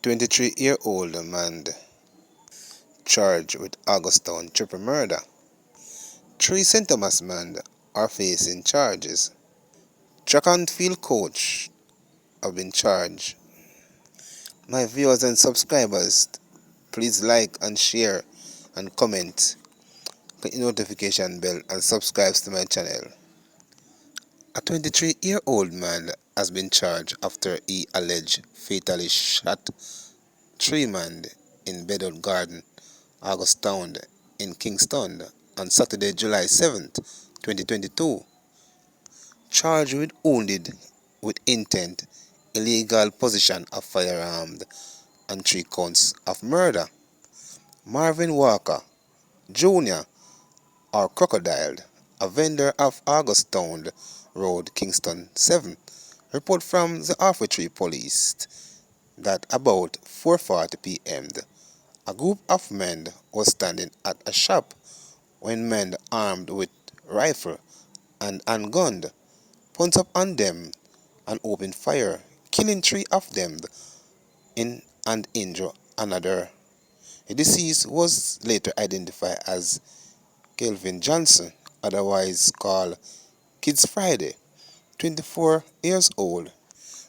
23-year-old man charged with Augustown triple murder. Three St. Thomas men are facing charges. Track and field coach have been charged. My viewers and subscribers, please like and share and comment, click the notification bell and subscribe to my channel. A 23-year-old man has been charged after he alleged fatally shot three men in Bedford Garden, Augustown in Kingston on Saturday, July 7th, 2022. Charged with wounded with intent, illegal possession of firearms, and 3 counts of murder. Marvin Walker Jr. or Crocodile, a vendor of Augustown Road, Kingston 7, report from the Officery Police that about 4:40 p.m. a group of men was standing at a shop when men armed with rifle and handgun pounced up on them and opened fire, killing 3 of them and injured another. The deceased was later identified as Kelvin Johnson, otherwise called Kids Friday, 24 years old,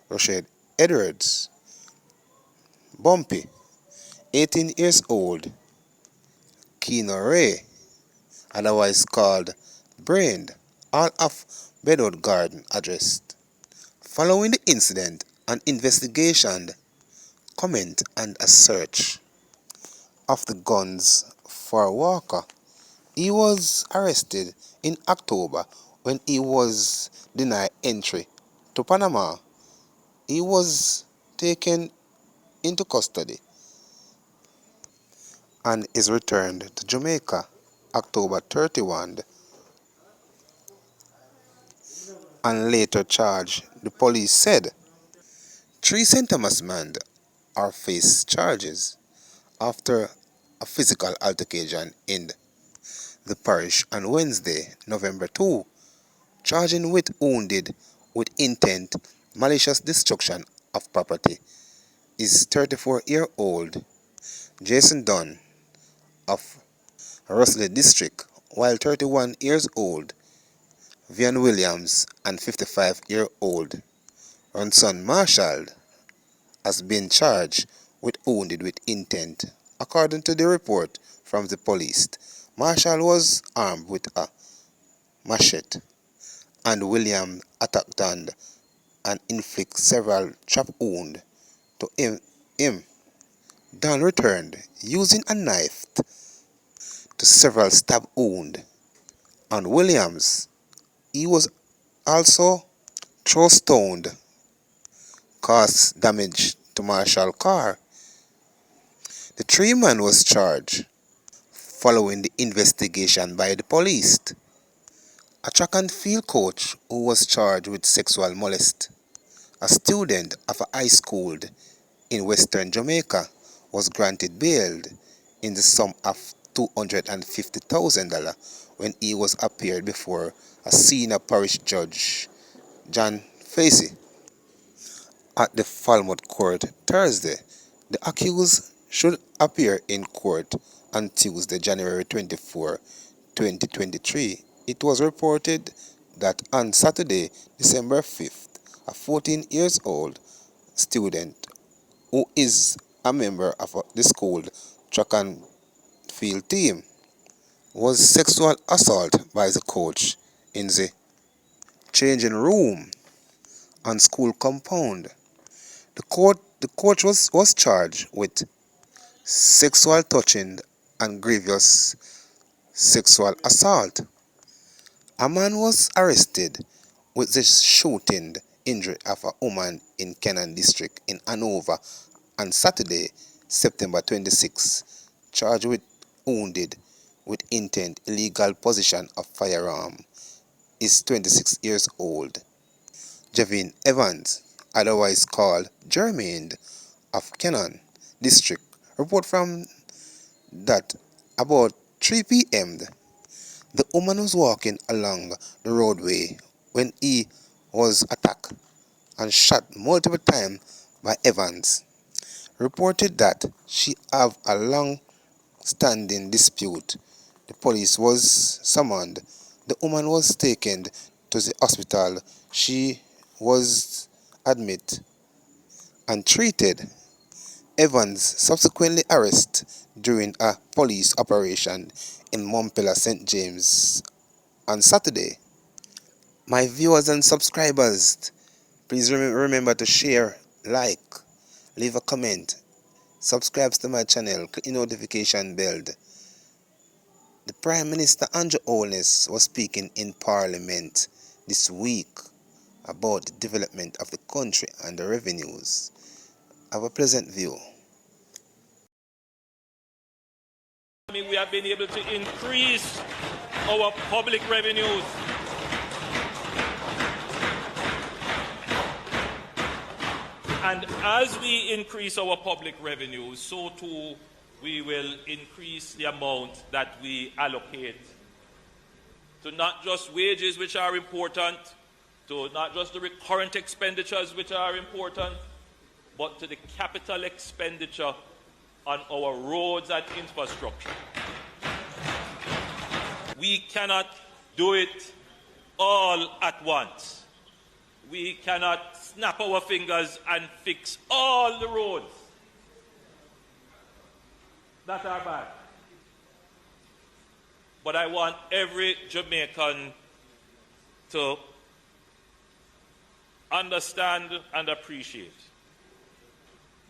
Rochelle Edwards Bumpy, 18 years old, Keeno Ray, otherwise called Brain, all of Bedford Garden addressed. Following the incident, an investigation, comment and a search of the guns for Walker. He was arrested in October when he was denied entry to Panama. He was taken into custody and is returned to Jamaica October 31 and later charged, the police said. 3 St. Thomas men are face charges after a physical altercation in the parish on Wednesday, November 2, charging with wounded with intent malicious destruction of property is 34-year-old Jason Dunn of Russell District, while 31 years old Vian Williams and 55-year-old Ronson Marshall has been charged with wounded with intent. According to the report from the police, Marshall was armed with a machete and William attacked and inflicted several trap wounds to him. Dunn returned using a knife to several stab wounds on Williams. He was also throw-stoned, caused damage to Marshall's car. The 3 men was charged following the investigation by the police. A track and field coach who was charged with sexual molest a student of a high school in western Jamaica was granted bail in the sum of $250,000 when he was appeared before a senior parish judge, John Facey, at the Falmouth Court Thursday. The accused should appear in court on Tuesday, January 24, 2023. It was reported that on Saturday, December 5th, a 14 years old student who is a member of the school track and field team was sexual assault by the coach in the changing room on school compound. The coach was charged with sexual touching and grievous sexual assault. A man was arrested with the shooting injury of a woman in Cannon District in Hanover on Saturday, September 26, charged with wounded with intent illegal possession of firearm. Is 26 years old. Javin Evans, otherwise called Jermaine of Cannon District, report from that about 3 p.m. the woman was walking along the roadway when he was attacked and shot multiple times by Evans. reported that she have a long-standing dispute. The police was summoned. The woman was taken to the hospital. She was admitted and treated. Evans subsequently arrested during a police operation in Montpellier, St. James on Saturday. My viewers and subscribers, please remember to share, like, leave a comment, subscribe to my channel, click the notification bell. The Prime Minister Andrew Holness was speaking in Parliament this week about the development of the country and the revenues. Have a pleasant view. We have been able to increase our public revenues. And as we increase our public revenues, so too we will increase the amount that we allocate to not just wages, which are important, to not just the recurrent expenditures, which are important, but to the capital expenditure on our roads and infrastructure. We cannot do it all at once. We cannot snap our fingers and fix all the roads that are bad. But I want every Jamaican to understand and appreciate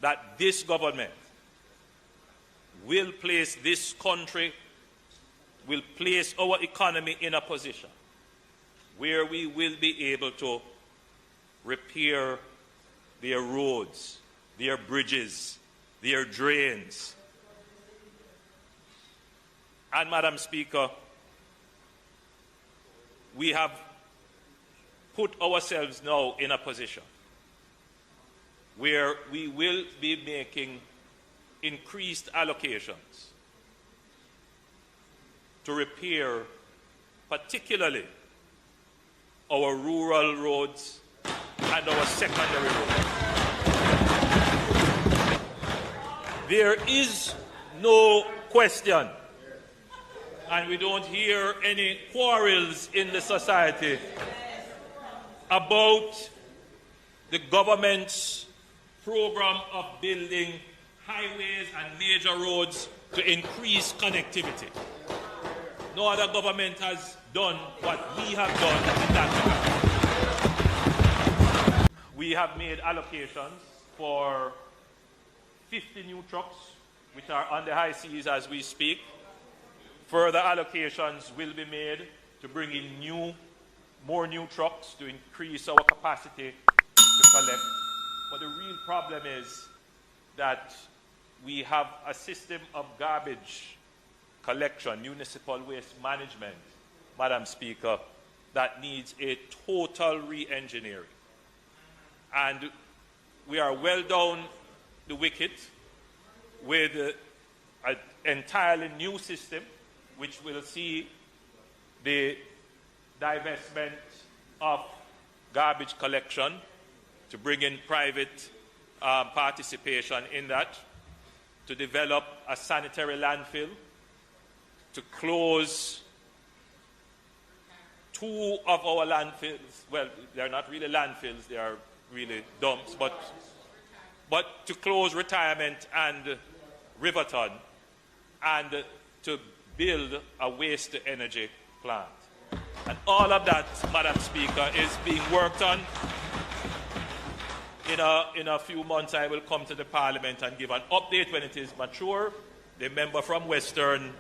that this government will place this country, will place our economy in a position where we will be able to repair their roads, their bridges, their drains. And Madam Speaker, we have put ourselves now in a position where we will be making increased allocations to repair particularly our rural roads and our secondary roads. There is no question, and we don't hear any quarrels in the society about the government's program of building highways and major roads to increase connectivity. No other government has done what we have done in that regard. We have made allocations for 50 new trucks, which are on the high seas as we speak. Further allocations will be made to bring in more new trucks to increase our capacity to collect. But the real problem is that we have a system of garbage collection, municipal waste management, Madam Speaker, that needs a total re-engineering. And we are well down the wicket with an entirely new system which will see the divestment of garbage collection to bring in private participation in that, to develop a sanitary landfill, to close 2 of our landfills. Well, they're not really landfills, they are really dumps, but to close Retirement and Riverton, and to build a waste-to-energy plant. And all of that, Madam Speaker, is being worked on. In a few months, I will come to the Parliament and give an update when it is mature. The member from Western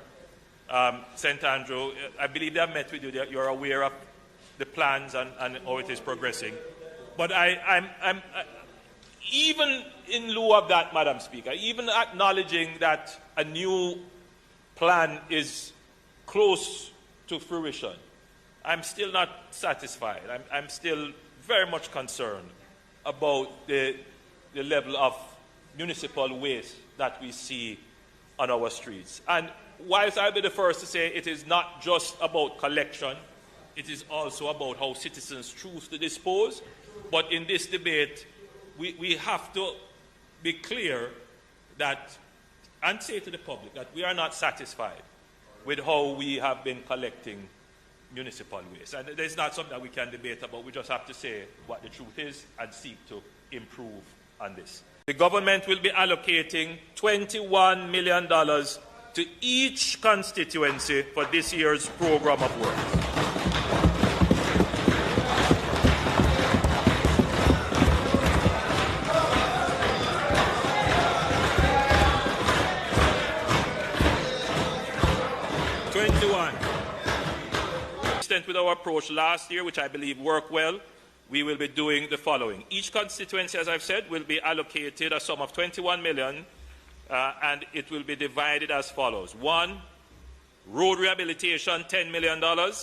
St. Andrew, I believe they have met with you. You're aware of the plans and how it is progressing. But I'm even in lieu of that, Madam Speaker, even acknowledging that a new plan is close to fruition, I'm still not satisfied. I'm still very much concerned about the level of municipal waste that we see on our streets. And whilst I'll be the first to say it is not just about collection, it is also about how citizens choose to dispose. But in this debate, we have to be clear that, and say to the public that we are not satisfied with how we have been collecting municipal waste. And there's not something that we can debate about. We just have to say what the truth is and seek to improve on this. The government will be allocating $21 million to each constituency for this year's program of work. With our approach last year, which I believe worked well, we will be doing the following. Each constituency, as I've said, will be allocated a sum of $21 million, and it will be divided as follows. 1, road rehabilitation, $10 million.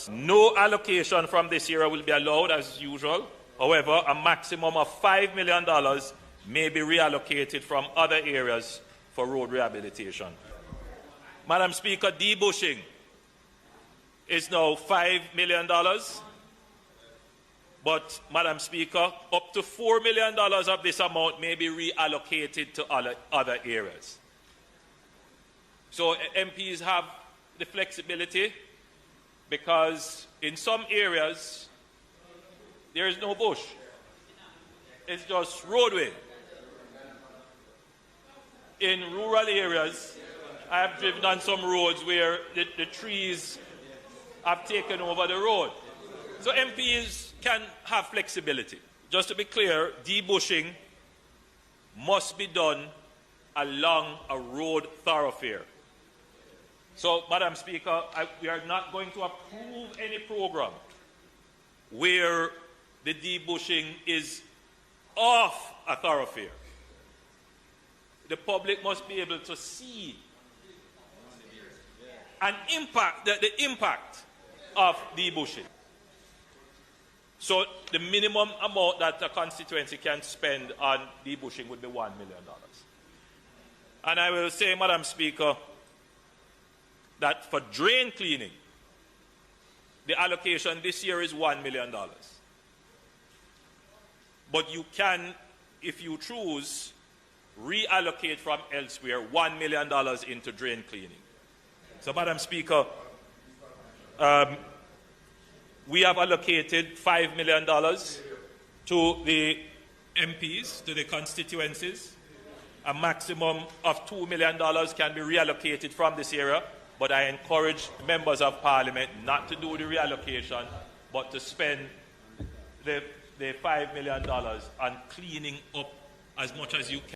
No allocation from this year will be allowed as usual. However, a maximum of $5 million may be reallocated from other areas for road rehabilitation. Madam Speaker, debushing is now $5 million, but, Madam Speaker, up to $4 million of this amount may be reallocated to other areas. So MPs have the flexibility, because in some areas there is no bush. It's just roadway. In rural areas, I have driven on some roads where the trees have taken over the road. So MPs can have flexibility. Just to be clear, debushing must be done along a road thoroughfare. So, Madam Speaker, we are not going to approve any program where the debushing is off a thoroughfare. The public must be able to see and the impact of debushing. So the minimum amount that a constituency can spend on debushing would be $1 million. And I will say, Madam Speaker, that for drain cleaning, the allocation this year is $1 million. But you can, if you choose, reallocate from elsewhere $1 million into drain cleaning. So, Madam Speaker, we have allocated $5 million to the MPs, to the constituencies. A maximum of $2 million can be reallocated from this area, but I encourage members of Parliament not to do the reallocation, but to spend the $5 million on cleaning up as much as you can.